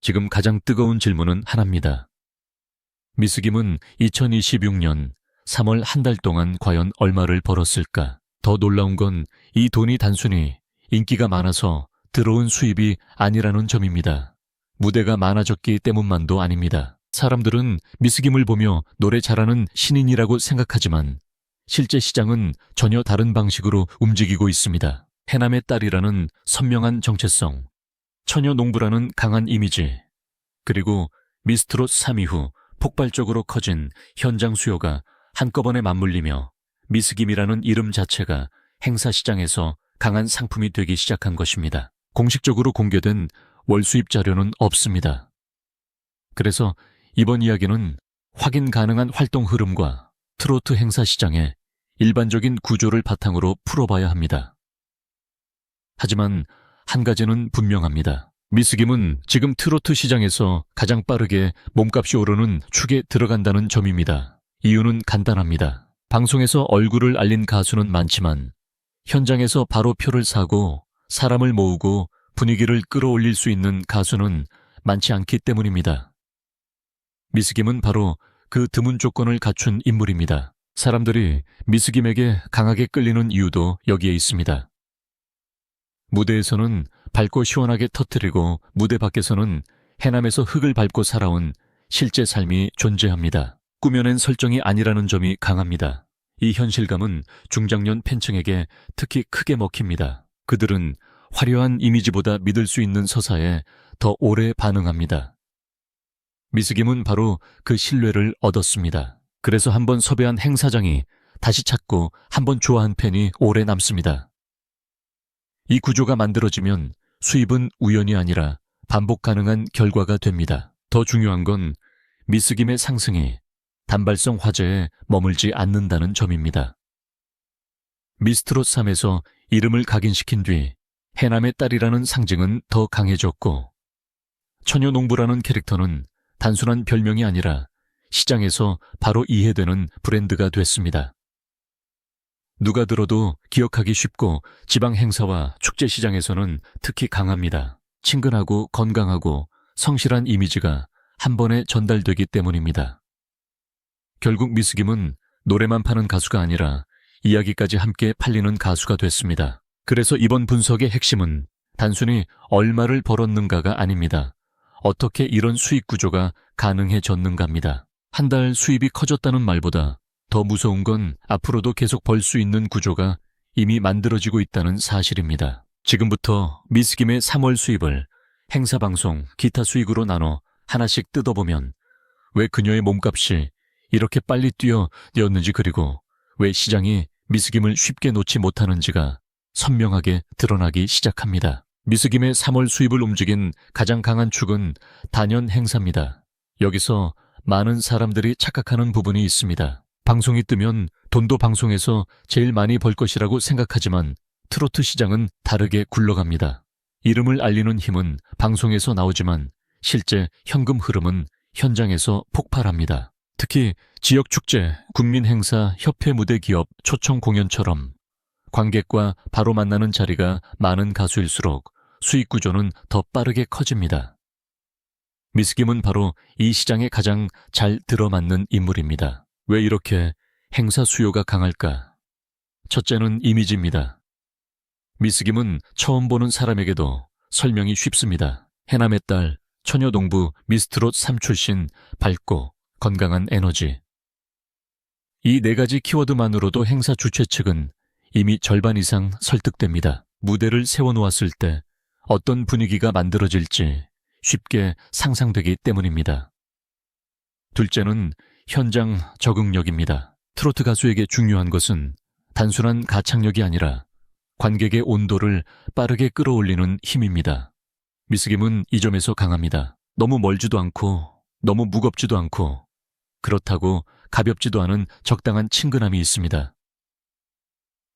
지금 가장 뜨거운 질문은 하나입니다. 미스김은 2026년 3월 한 달 동안 과연 얼마를 벌었을까? 더 놀라운 건 이 돈이 단순히 인기가 많아서 들어온 수입이 아니라는 점입니다. 무대가 많아졌기 때문만도 아닙니다. 사람들은 미스김을 보며 노래 잘하는 신인이라고 생각하지만 실제 시장은 전혀 다른 방식으로 움직이고 있습니다. 해남의 딸이라는 선명한 정체성, 처녀 농부라는 강한 이미지, 그리고 미스트롯 3위 후 폭발적으로 커진 현장 수요가 한꺼번에 맞물리며 미스김이라는 이름 자체가 행사 시장에서 강한 상품이 되기 시작한 것입니다. 공식적으로 공개된 월 수입 자료는 없습니다. 그래서 이번 이야기는 확인 가능한 활동 흐름과 트로트 행사 시장의 일반적인 구조를 바탕으로 풀어봐야 합니다. 하지만 한 가지는 분명합니다. 미스김은 지금 트로트 시장에서 가장 빠르게 몸값이 오르는 축에 들어간다는 점입니다. 이유는 간단합니다. 방송에서 얼굴을 알린 가수는 많지만 현장에서 바로 표를 사고 사람을 모으고 분위기를 끌어올릴 수 있는 가수는 많지 않기 때문입니다. 미스김은 바로 그 드문 조건을 갖춘 인물입니다. 사람들이 미스김에게 강하게 끌리는 이유도 여기에 있습니다. 무대에서는 밝고 시원하게 터뜨리고 무대 밖에서는 해남에서 흙을 밟고 살아온 실제 삶이 존재합니다. 꾸며낸 설정이 아니라는 점이 강합니다. 이 현실감은 중장년 팬층에게 특히 크게 먹힙니다. 그들은 화려한 이미지보다 믿을 수 있는 서사에 더 오래 반응합니다. 미스김은 바로 그 신뢰를 얻었습니다. 그래서 한번 섭외한 행사장이 다시 찾고 한번 좋아한 팬이 오래 남습니다. 이 구조가 만들어지면 수입은 우연이 아니라 반복 가능한 결과가 됩니다. 더 중요한 건 미스김의 상승이 단발성 화제에 머물지 않는다는 점입니다. 미스트롯 3에서 이름을 각인시킨 뒤 해남의 딸이라는 상징은 더 강해졌고 처녀 농부라는 캐릭터는 단순한 별명이 아니라 시장에서 바로 이해되는 브랜드가 됐습니다. 누가 들어도 기억하기 쉽고 지방 행사와 축제 시장에서는 특히 강합니다. 친근하고 건강하고 성실한 이미지가 한 번에 전달되기 때문입니다. 결국 미스김은 노래만 파는 가수가 아니라 이야기까지 함께 팔리는 가수가 됐습니다. 그래서 이번 분석의 핵심은 단순히 얼마를 벌었는가가 아닙니다. 어떻게 이런 수익 구조가 가능해졌는가입니다. 한 달 수입이 커졌다는 말보다 더 무서운 건 앞으로도 계속 벌 수 있는 구조가 이미 만들어지고 있다는 사실입니다. 지금부터 미스김의 3월 수입을 행사방송, 기타 수익으로 나눠 하나씩 뜯어보면 왜 그녀의 몸값이 이렇게 빨리 뛰어내었는지, 그리고 왜 시장이 미스김을 쉽게 놓지 못하는지가 선명하게 드러나기 시작합니다. 미스김의 3월 수입을 움직인 가장 강한 축은 단연 행사입니다. 여기서 많은 사람들이 착각하는 부분이 있습니다. 방송이 뜨면 돈도 방송에서 제일 많이 벌 것이라고 생각하지만 트로트 시장은 다르게 굴러갑니다. 이름을 알리는 힘은 방송에서 나오지만 실제 현금 흐름은 현장에서 폭발합니다. 특히 지역 축제, 국민 행사, 협회 무대 기업, 초청 공연처럼 관객과 바로 만나는 자리가 많은 가수일수록 수익 구조는 더 빠르게 커집니다. 미스김은 바로 이 시장에 가장 잘 들어맞는 인물입니다. 왜 이렇게 행사 수요가 강할까? 첫째는 이미지입니다. 미스김은 처음 보는 사람에게도 설명이 쉽습니다. 해남의 딸, 처녀농부 미스트롯 3 출신, 밝고 건강한 에너지. 이 네 가지 키워드만으로도 행사 주최 측은 이미 절반 이상 설득됩니다. 무대를 세워놓았을 때 어떤 분위기가 만들어질지 쉽게 상상되기 때문입니다. 둘째는 현장 적응력입니다. 트로트 가수에게 중요한 것은 단순한 가창력이 아니라 관객의 온도를 빠르게 끌어올리는 힘입니다. 미스김은 이 점에서 강합니다. 너무 멀지도 않고 너무 무겁지도 않고 그렇다고 가볍지도 않은 적당한 친근함이 있습니다.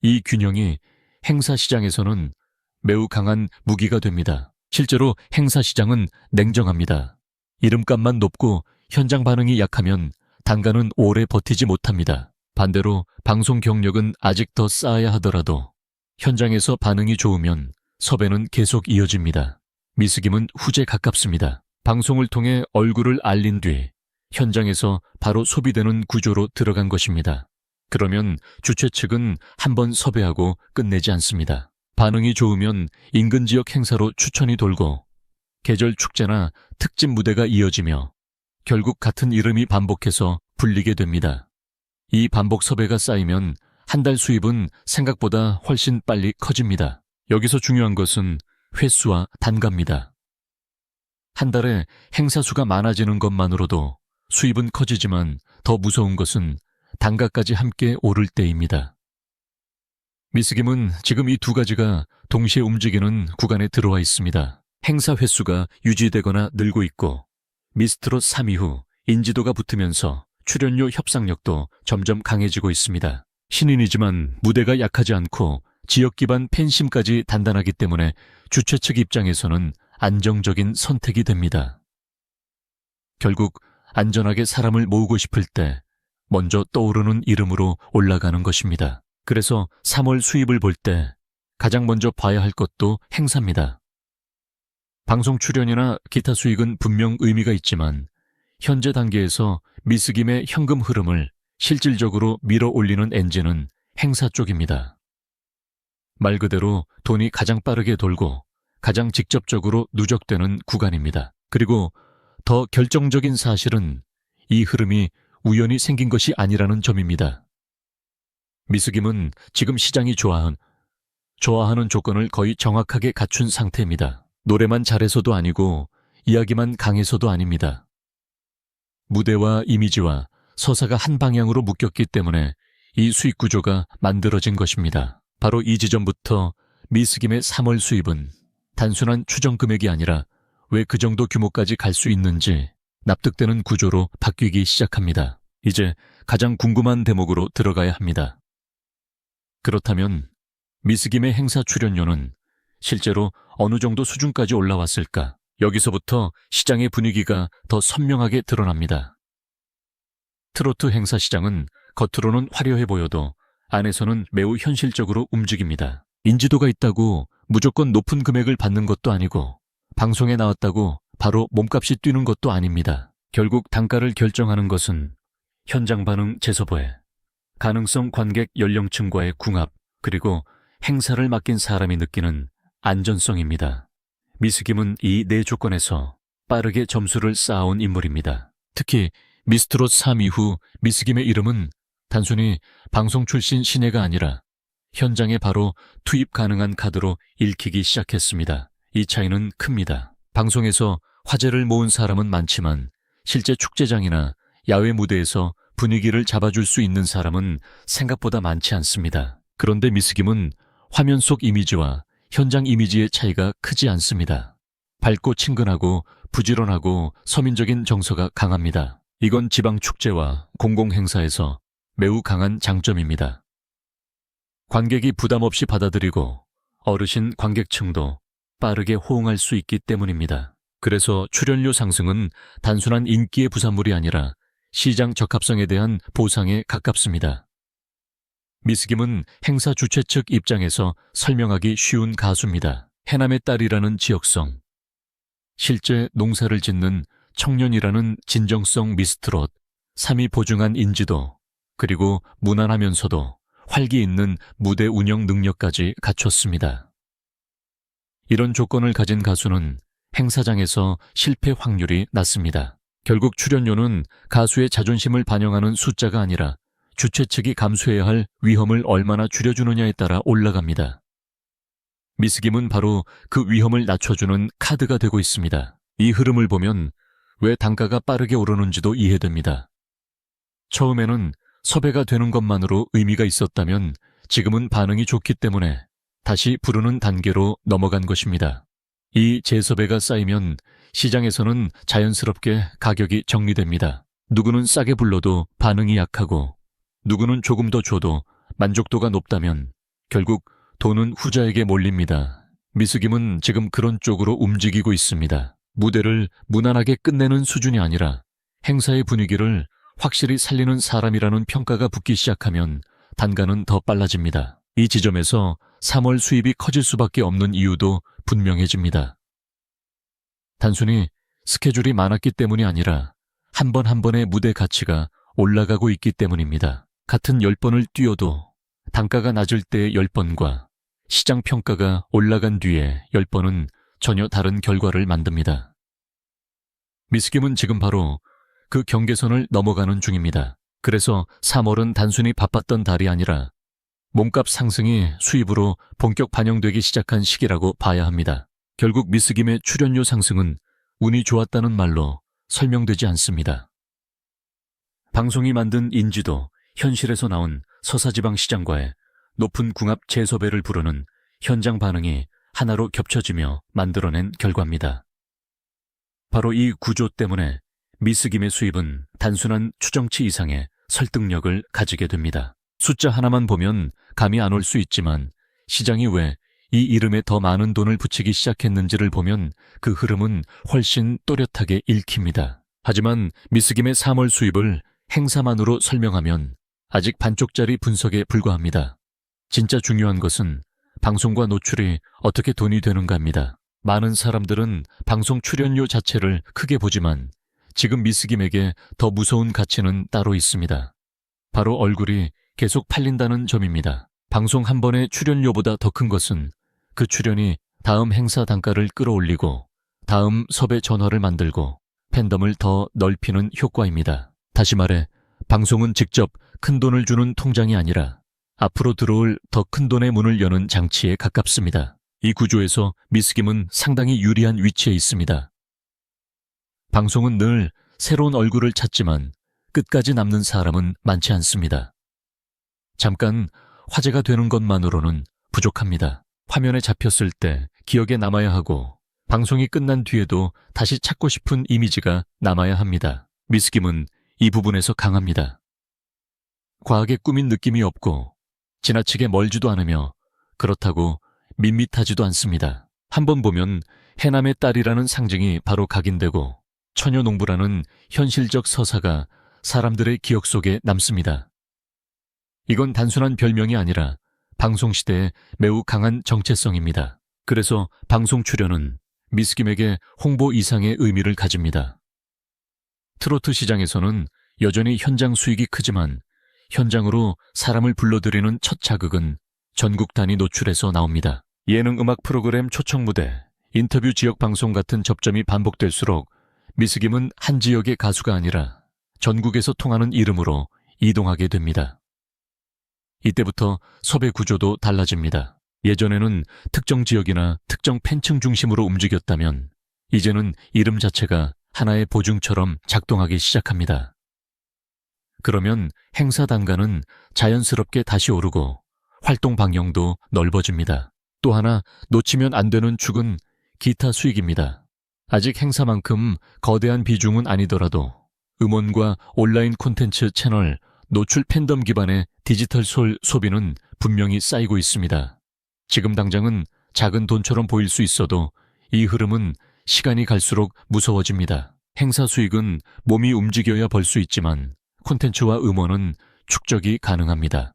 이 균형이 행사 시장에서는 매우 강한 무기가 됩니다. 실제로 행사 시장은 냉정합니다. 이름값만 높고 현장 반응이 약하면 단가는 오래 버티지 못합니다. 반대로 방송 경력은 아직 더 쌓아야 하더라도 현장에서 반응이 좋으면 섭외는 계속 이어집니다. 미스김은 후제 가깝습니다. 방송을 통해 얼굴을 알린 뒤 현장에서 바로 소비되는 구조로 들어간 것입니다. 그러면 주최 측은 한번 섭외하고 끝내지 않습니다. 반응이 좋으면 인근 지역 행사로 추천이 돌고 계절 축제나 특집 무대가 이어지며 결국 같은 이름이 반복해서 불리게 됩니다. 이 반복 섭외가 쌓이면 한 달 수입은 생각보다 훨씬 빨리 커집니다. 여기서 중요한 것은 횟수와 단가입니다. 한 달에 행사 수가 많아지는 것만으로도 수입은 커지지만 더 무서운 것은 단가까지 함께 오를 때입니다. 미스김은 지금 이 두 가지가 동시에 움직이는 구간에 들어와 있습니다. 행사 횟수가 유지되거나 늘고 있고 미스트롯 3위 후 인지도가 붙으면서 출연료 협상력도 점점 강해지고 있습니다. 신인이지만 무대가 약하지 않고 지역 기반 팬심까지 단단하기 때문에 주최 측 입장에서는 안정적인 선택이 됩니다. 결국 안전하게 사람을 모으고 싶을 때 먼저 떠오르는 이름으로 올라가는 것입니다. 그래서 3월 수입을 볼 때 가장 먼저 봐야 할 것도 행사입니다. 방송 출연이나 기타 수익은 분명 의미가 있지만 현재 단계에서 미스김의 현금 흐름을 실질적으로 밀어 올리는 엔진은 행사 쪽입니다. 말 그대로 돈이 가장 빠르게 돌고 가장 직접적으로 누적되는 구간입니다. 그리고 더 결정적인 사실은 이 흐름이 우연히 생긴 것이 아니라는 점입니다. 미스김은 지금 시장이 좋아하는 조건을 거의 정확하게 갖춘 상태입니다. 노래만 잘해서도 아니고 이야기만 강해서도 아닙니다. 무대와 이미지와 서사가 한 방향으로 묶였기 때문에 이 수익 구조가 만들어진 것입니다. 바로 이 지점부터 미스김의 3월 수입은 단순한 추정 금액이 아니라 왜 그 정도 규모까지 갈 수 있는지 납득되는 구조로 바뀌기 시작합니다. 이제 가장 궁금한 대목으로 들어가야 합니다. 그렇다면 미스김의 행사 출연료는 실제로 어느 정도 수준까지 올라왔을까? 여기서부터 시장의 분위기가 더 선명하게 드러납니다. 트로트 행사 시장은 겉으로는 화려해 보여도 안에서는 매우 현실적으로 움직입니다. 인지도가 있다고 무조건 높은 금액을 받는 것도 아니고 방송에 나왔다고 바로 몸값이 뛰는 것도 아닙니다. 결국 단가를 결정하는 것은 현장 반응 재서부에 가능성 관객 연령층과의 궁합 그리고 행사를 맡긴 사람이 느끼는 안전성입니다. 미스김은 이 네 조건에서 빠르게 점수를 쌓아온 인물입니다. 특히 미스트롯 3위 후 미스김의 이름은 단순히 방송 출신 신예가 아니라 현장에 바로 투입 가능한 카드로 읽히기 시작했습니다. 이 차이는 큽니다. 방송에서 화제를 모은 사람은 많지만 실제 축제장이나 야외 무대에서 분위기를 잡아줄 수 있는 사람은 생각보다 많지 않습니다. 그런데 미스김은 화면 속 이미지와 현장 이미지의 차이가 크지 않습니다. 밝고 친근하고 부지런하고 서민적인 정서가 강합니다. 이건 지방 축제와 공공행사에서 매우 강한 장점입니다. 관객이 부담 없이 받아들이고 어르신 관객층도 빠르게 호응할 수 있기 때문입니다. 그래서 출연료 상승은 단순한 인기의 부산물이 아니라 시장 적합성에 대한 보상에 가깝습니다. 미스김은 행사 주최 측 입장에서 설명하기 쉬운 가수입니다. 해남의 딸이라는 지역성, 실제 농사를 짓는 청년이라는 진정성 미스트롯, 3위 보증한 인지도, 그리고 무난하면서도 활기 있는 무대 운영 능력까지 갖췄습니다. 이런 조건을 가진 가수는 행사장에서 실패 확률이 낮습니다. 결국 출연료는 가수의 자존심을 반영하는 숫자가 아니라 주최 측이 감수해야 할 위험을 얼마나 줄여주느냐에 따라 올라갑니다. 미스김은 바로 그 위험을 낮춰주는 카드가 되고 있습니다. 이 흐름을 보면 왜 단가가 빠르게 오르는지도 이해됩니다. 처음에는 섭외가 되는 것만으로 의미가 있었다면 지금은 반응이 좋기 때문에 다시 부르는 단계로 넘어간 것입니다. 이 재섭외가 쌓이면 시장에서는 자연스럽게 가격이 정리됩니다. 누구는 싸게 불러도 반응이 약하고 누구는 조금 더 줘도 만족도가 높다면 결국 돈은 후자에게 몰립니다. 미스김은 지금 그런 쪽으로 움직이고 있습니다. 무대를 무난하게 끝내는 수준이 아니라 행사의 분위기를 확실히 살리는 사람이라는 평가가 붙기 시작하면 단가는 더 빨라집니다. 이 지점에서 3월 수입이 커질 수밖에 없는 이유도 분명해집니다. 단순히 스케줄이 많았기 때문이 아니라 한 번 한 번의 무대 가치가 올라가고 있기 때문입니다. 같은 10번을 뛰어도 단가가 낮을 때의 10번과 시장 평가가 올라간 뒤에 10번은 전혀 다른 결과를 만듭니다. 미스김은 지금 바로 그 경계선을 넘어가는 중입니다. 그래서 3월은 단순히 바빴던 달이 아니라 몸값 상승이 수입으로 본격 반영되기 시작한 시기라고 봐야 합니다. 결국 미스김의 출연료 상승은 운이 좋았다는 말로 설명되지 않습니다. 방송이 만든 인지도, 현실에서 나온 서사지방시장과의 높은 궁합 재섭외를 부르는 현장 반응이 하나로 겹쳐지며 만들어낸 결과입니다. 바로 이 구조 때문에 미스김의 수입은 단순한 추정치 이상의 설득력을 가지게 됩니다. 숫자 하나만 보면 감이 안 올 수 있지만 시장이 왜 이 이름에 더 많은 돈을 붙이기 시작했는지를 보면 그 흐름은 훨씬 또렷하게 읽힙니다. 하지만 미스김의 3월 수입을 행사만으로 설명하면 아직 반쪽짜리 분석에 불과합니다. 진짜 중요한 것은 방송과 노출이 어떻게 돈이 되는가입니다. 많은 사람들은 방송 출연료 자체를 크게 보지만 지금 미스김에게 더 무서운 가치는 따로 있습니다. 바로 얼굴이 계속 팔린다는 점입니다. 방송 한 번의 출연료보다 더 큰 것은 그 출연이 다음 행사 단가를 끌어올리고 다음 섭외 전화를 만들고 팬덤을 더 넓히는 효과입니다. 다시 말해 방송은 직접 큰 돈을 주는 통장이 아니라 앞으로 들어올 더 큰 돈의 문을 여는 장치에 가깝습니다. 이 구조에서 미스김은 상당히 유리한 위치에 있습니다. 방송은 늘 새로운 얼굴을 찾지만 끝까지 남는 사람은 많지 않습니다. 잠깐 화제가 되는 것만으로는 부족합니다. 화면에 잡혔을 때 기억에 남아야 하고 방송이 끝난 뒤에도 다시 찾고 싶은 이미지가 남아야 합니다. 미스김은 이 부분에서 강합니다. 과하게 꾸민 느낌이 없고 지나치게 멀지도 않으며 그렇다고 밋밋하지도 않습니다. 한번 보면 해남의 딸이라는 상징이 바로 각인되고 처녀농부라는 현실적 서사가 사람들의 기억 속에 남습니다. 이건 단순한 별명이 아니라 방송시대에 매우 강한 정체성입니다. 그래서 방송 출연은 미스김에게 홍보 이상의 의미를 가집니다. 트로트 시장에서는 여전히 현장 수익이 크지만 현장으로 사람을 불러들이는 첫 자극은 전국 단위 노출에서 나옵니다. 예능 음악 프로그램 초청 무대, 인터뷰 지역 방송 같은 접점이 반복될수록 미스김은 한 지역의 가수가 아니라 전국에서 통하는 이름으로 이동하게 됩니다. 이때부터 섭외 구조도 달라집니다. 예전에는 특정 지역이나 특정 팬층 중심으로 움직였다면 이제는 이름 자체가 하나의 보증처럼 작동하기 시작합니다. 그러면 행사 단가는 자연스럽게 다시 오르고 활동 방향도 넓어집니다. 또 하나 놓치면 안 되는 축은 기타 수익입니다. 아직 행사만큼 거대한 비중은 아니더라도 음원과 온라인 콘텐츠 채널, 노출 팬덤 기반의 디지털 소비는 분명히 쌓이고 있습니다. 지금 당장은 작은 돈처럼 보일 수 있어도 이 흐름은 시간이 갈수록 무서워집니다. 행사 수익은 몸이 움직여야 벌 수 있지만 콘텐츠와 음원은 축적이 가능합니다.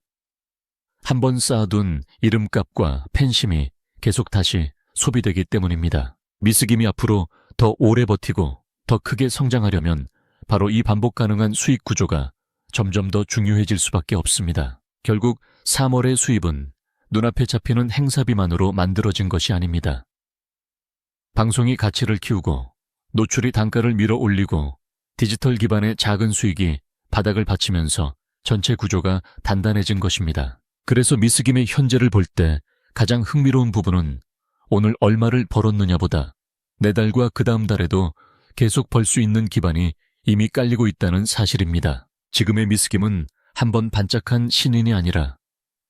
한번 쌓아둔 이름값과 팬심이 계속 다시 소비되기 때문입니다. 미스김이 앞으로 더 오래 버티고 더 크게 성장하려면 바로 이 반복 가능한 수익 구조가 점점 더 중요해질 수밖에 없습니다. 결국 3월의 수입은 눈앞에 잡히는 행사비만으로 만들어진 것이 아닙니다. 방송이 가치를 키우고 노출이 단가를 밀어 올리고 디지털 기반의 작은 수익이 바닥을 받치면서 전체 구조가 단단해진 것입니다. 그래서 미스김의 현재를 볼 때 가장 흥미로운 부분은 오늘 얼마를 벌었느냐보다 내달과 그 다음 달에도 계속 벌 수 있는 기반이 이미 깔리고 있다는 사실입니다. 지금의 미스김은 한번 반짝한 신인이 아니라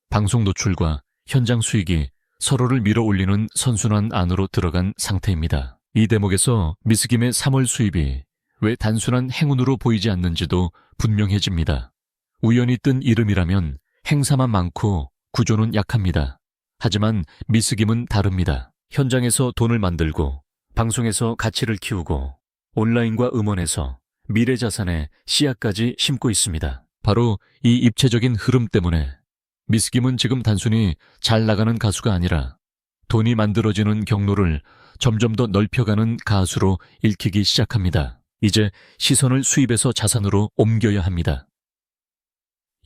방송 노출과 현장 수익이 서로를 밀어 올리는 선순환 안으로 들어간 상태입니다. 이 대목에서 미스김의 3월 수입이 왜 단순한 행운으로 보이지 않는지도 분명해집니다. 우연히 뜬 이름이라면 행사만 많고 구조는 약합니다. 하지만 미스김은 다릅니다. 현장에서 돈을 만들고 방송에서 가치를 키우고 온라인과 음원에서 미래 자산의 씨앗까지 심고 있습니다. 바로 이 입체적인 흐름 때문에 미스김은 지금 단순히 잘 나가는 가수가 아니라 돈이 만들어지는 경로를 점점 더 넓혀가는 가수로 읽히기 시작합니다. 이제 시선을 수입에서 자산으로 옮겨야 합니다.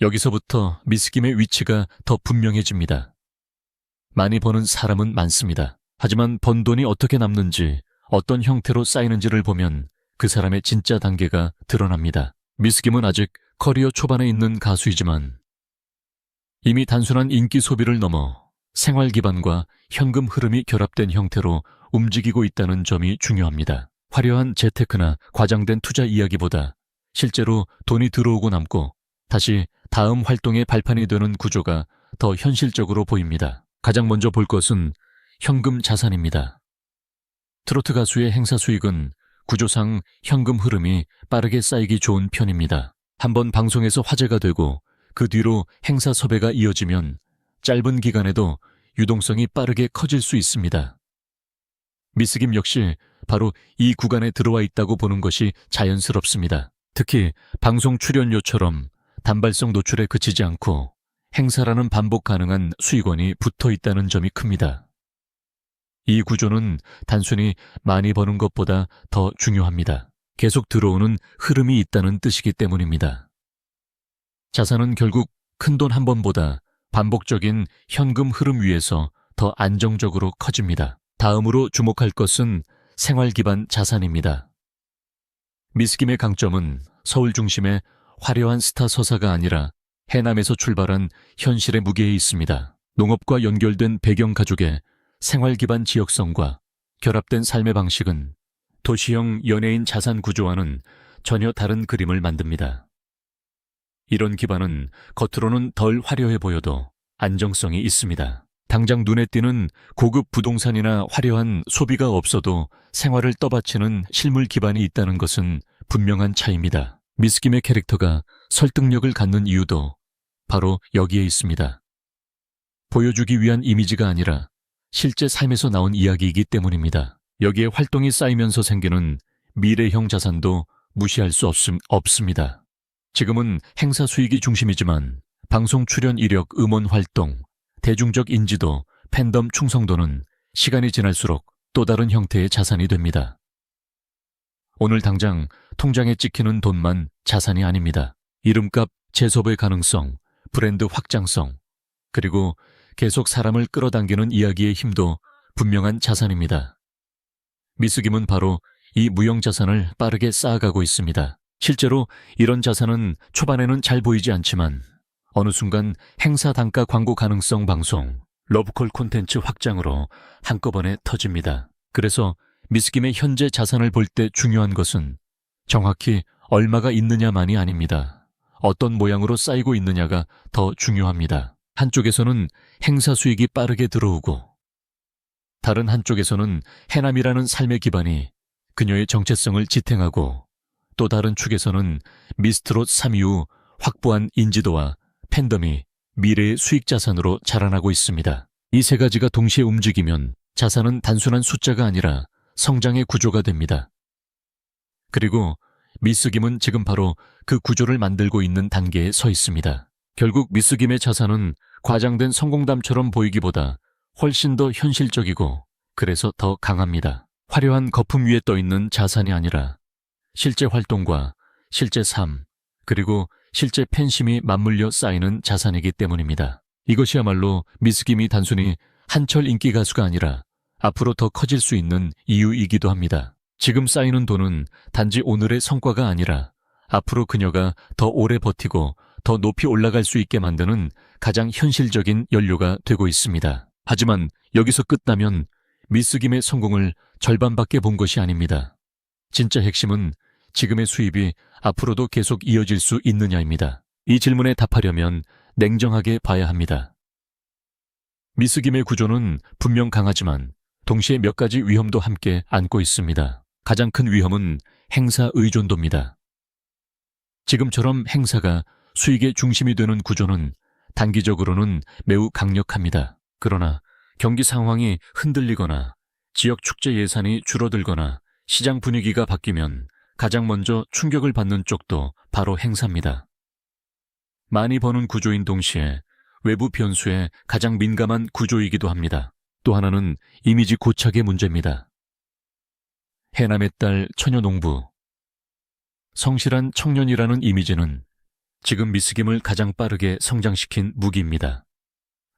여기서부터 미스김의 위치가 더 분명해집니다. 많이 버는 사람은 많습니다. 하지만 번 돈이 어떻게 남는지, 어떤 형태로 쌓이는지를 보면 그 사람의 진짜 단계가 드러납니다. 미스김은 아직 커리어 초반에 있는 가수이지만 이미 단순한 인기 소비를 넘어 생활 기반과 현금 흐름이 결합된 형태로 움직이고 있다는 점이 중요합니다. 화려한 재테크나 과장된 투자 이야기보다 실제로 돈이 들어오고 남고 다시 다음 활동의 발판이 되는 구조가 더 현실적으로 보입니다. 가장 먼저 볼 것은 현금 자산입니다. 트로트 가수의 행사 수익은 구조상 현금 흐름이 빠르게 쌓이기 좋은 편입니다. 한번 방송에서 화제가 되고 그 뒤로 행사 섭외가 이어지면 짧은 기간에도 유동성이 빠르게 커질 수 있습니다. 미스김 역시 바로 이 구간에 들어와 있다고 보는 것이 자연스럽습니다. 특히 방송 출연료처럼 단발성 노출에 그치지 않고 행사라는 반복 가능한 수익원이 붙어 있다는 점이 큽니다. 이 구조는 단순히 많이 버는 것보다 더 중요합니다. 계속 들어오는 흐름이 있다는 뜻이기 때문입니다. 자산은 결국 큰돈 한 번보다 반복적인 현금 흐름 위에서 더 안정적으로 커집니다. 다음으로 주목할 것은 생활 기반 자산입니다. 미스김의 강점은 서울 중심의 화려한 스타 서사가 아니라 해남에서 출발한 현실의 무게에 있습니다. 농업과 연결된 배경 가족의 생활 기반 지역성과 결합된 삶의 방식은 도시형 연예인 자산 구조와는 전혀 다른 그림을 만듭니다. 이런 기반은 겉으로는 덜 화려해 보여도 안정성이 있습니다. 당장 눈에 띄는 고급 부동산이나 화려한 소비가 없어도 생활을 떠받치는 실물 기반이 있다는 것은 분명한 차이입니다. 미스김의 캐릭터가 설득력을 갖는 이유도 바로 여기에 있습니다. 보여주기 위한 이미지가 아니라 실제 삶에서 나온 이야기이기 때문입니다. 여기에 활동이 쌓이면서 생기는 미래형 자산도 무시할 수 없습니다. 지금은 행사 수익이 중심이지만 방송 출연 이력, 음원 활동, 대중적 인지도, 팬덤 충성도는 시간이 지날수록 또 다른 형태의 자산이 됩니다. 오늘 당장 통장에 찍히는 돈만 자산이 아닙니다. 이름값, 재섭의 가능성, 브랜드 확장성, 그리고 계속 사람을 끌어당기는 이야기의 힘도 분명한 자산입니다. 미스김은 바로 이 무형 자산을 빠르게 쌓아가고 있습니다. 실제로 이런 자산은 초반에는 잘 보이지 않지만 어느 순간 행사 단가 광고 가능성 방송, 러브콜 콘텐츠 확장으로 한꺼번에 터집니다. 그래서 미스김의 현재 자산을 볼 때 중요한 것은 정확히 얼마가 있느냐만이 아닙니다. 어떤 모양으로 쌓이고 있느냐가 더 중요합니다. 한쪽에서는 행사 수익이 빠르게 들어오고 다른 한쪽에서는 해남이라는 삶의 기반이 그녀의 정체성을 지탱하고 또 다른 축에서는 미스트롯 3위 후 확보한 인지도와 팬덤이 미래의 수익 자산으로 자라나고 있습니다. 이 세 가지가 동시에 움직이면 자산은 단순한 숫자가 아니라 성장의 구조가 됩니다. 그리고 미스김은 지금 바로 그 구조를 만들고 있는 단계에 서 있습니다. 결국 미스김의 자산은 과장된 성공담처럼 보이기보다 훨씬 더 현실적이고 그래서 더 강합니다. 화려한 거품 위에 떠있는 자산이 아니라 실제 활동과 실제 삶, 그리고 실제 팬심이 맞물려 쌓이는 자산이기 때문입니다. 이것이야말로 미스김이 단순히 한철 인기 가수가 아니라 앞으로 더 커질 수 있는 이유이기도 합니다. 지금 쌓이는 돈은 단지 오늘의 성과가 아니라 앞으로 그녀가 더 오래 버티고 더 높이 올라갈 수 있게 만드는 가장 현실적인 연료가 되고 있습니다. 하지만 여기서 끝나면 미스김의 성공을 절반밖에 본 것이 아닙니다. 진짜 핵심은 지금의 수입이 앞으로도 계속 이어질 수 있느냐입니다. 이 질문에 답하려면 냉정하게 봐야 합니다. 미스김의 구조는 분명 강하지만 동시에 몇 가지 위험도 함께 안고 있습니다. 가장 큰 위험은 행사 의존도입니다. 지금처럼 행사가 수익의 중심이 되는 구조는 단기적으로는 매우 강력합니다. 그러나 경기 상황이 흔들리거나 지역 축제 예산이 줄어들거나 시장 분위기가 바뀌면 가장 먼저 충격을 받는 쪽도 바로 행사입니다. 많이 버는 구조인 동시에 외부 변수에 가장 민감한 구조이기도 합니다. 또 하나는 이미지 고착의 문제입니다. 해남의 딸 처녀농부. 성실한 청년이라는 이미지는 지금 미스김을 가장 빠르게 성장시킨 무기입니다.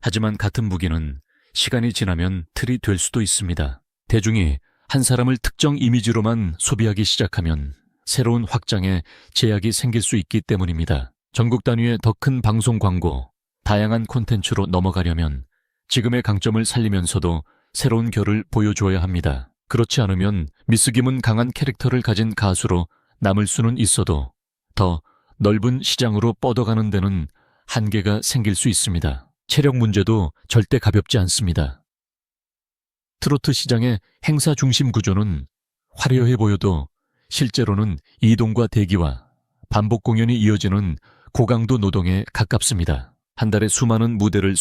하지만 같은 무기는 시간이 지나면 틀이 될 수도 있습니다. 대중이 한 사람을 특정 이미지로만 소비하기 시작하면 새로운 확장에 제약이 생길 수 있기 때문입니다. 전국 단위의 더 큰 방송 광고, 다양한 콘텐츠로 넘어가려면 지금의 강점을 살리면서도 새로운 결을 보여줘야 합니다. 그렇지 않으면 미스김은 강한 캐릭터를 가진 가수로 남을 수는 있어도 더 넓은 시장으로 뻗어가는 데는 한계가 생길 수 있습니다. 체력 문제도 절대 가볍지 않습니다. 트로트 시장의 행사 중심 구조는 화려해 보여도 실제로는 이동과 대기와 반복 공연이 이어지는 고강도 노동에 가깝습니다. 한 달에 수많은 무대를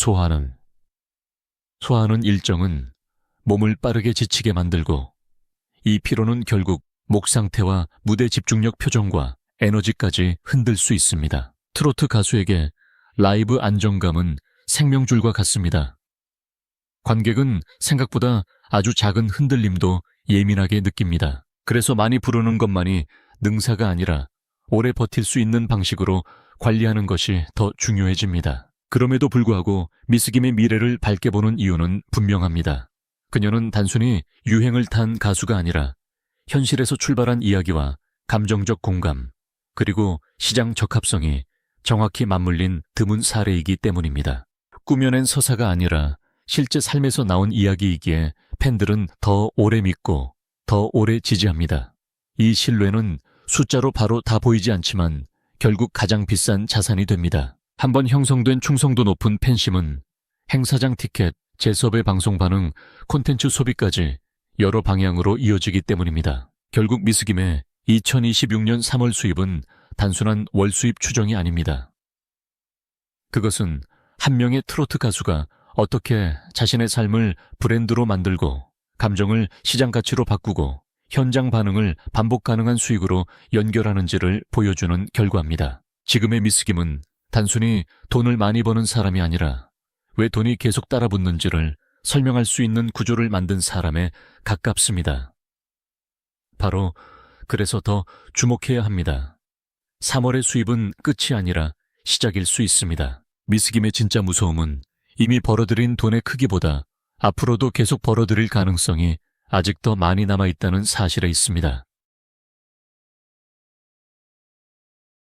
소화하는 일정은 몸을 빠르게 지치게 만들고 이 피로는 결국 목 상태와 무대 집중력 표정과 에너지까지 흔들 수 있습니다. 트로트 가수에게 라이브 안정감은 생명줄과 같습니다. 관객은 생각보다 아주 작은 흔들림도 예민하게 느낍니다. 그래서 많이 부르는 것만이 능사가 아니라 오래 버틸 수 있는 방식으로 관리하는 것이 더 중요해집니다. 그럼에도 불구하고 미스김의 미래를 밝게 보는 이유는 분명합니다. 그녀는 단순히 유행을 탄 가수가 아니라 현실에서 출발한 이야기와 감정적 공감, 그리고 시장 적합성이 정확히 맞물린 드문 사례이기 때문입니다. 꾸며낸 서사가 아니라 실제 삶에서 나온 이야기이기에 팬들은 더 오래 믿고 더 오래 지지합니다. 이 신뢰는 숫자로 바로 다 보이지 않지만 결국 가장 비싼 자산이 됩니다. 한번 형성된 충성도 높은 팬심은 행사장 티켓, 재섭의 방송 반응, 콘텐츠 소비까지 여러 방향으로 이어지기 때문입니다. 결국 미스김의 2026년 3월 수입은 단순한 월 수입 추정이 아닙니다. 그것은 한 명의 트로트 가수가 어떻게 자신의 삶을 브랜드로 만들고 감정을 시장 가치로 바꾸고 현장 반응을 반복 가능한 수익으로 연결하는지를 보여주는 결과입니다. 지금의 미스김은 단순히 돈을 많이 버는 사람이 아니라 왜 돈이 계속 따라붙는지를 설명할 수 있는 구조를 만든 사람에 가깝습니다. 바로 그래서 더 주목해야 합니다. 3월의 수입은 끝이 아니라 시작일 수 있습니다. 미스김의 진짜 무서움은 이미 벌어들인 돈의 크기보다 앞으로도 계속 벌어들일 가능성이 아직 더 많이 남아있다는 사실에 있습니다.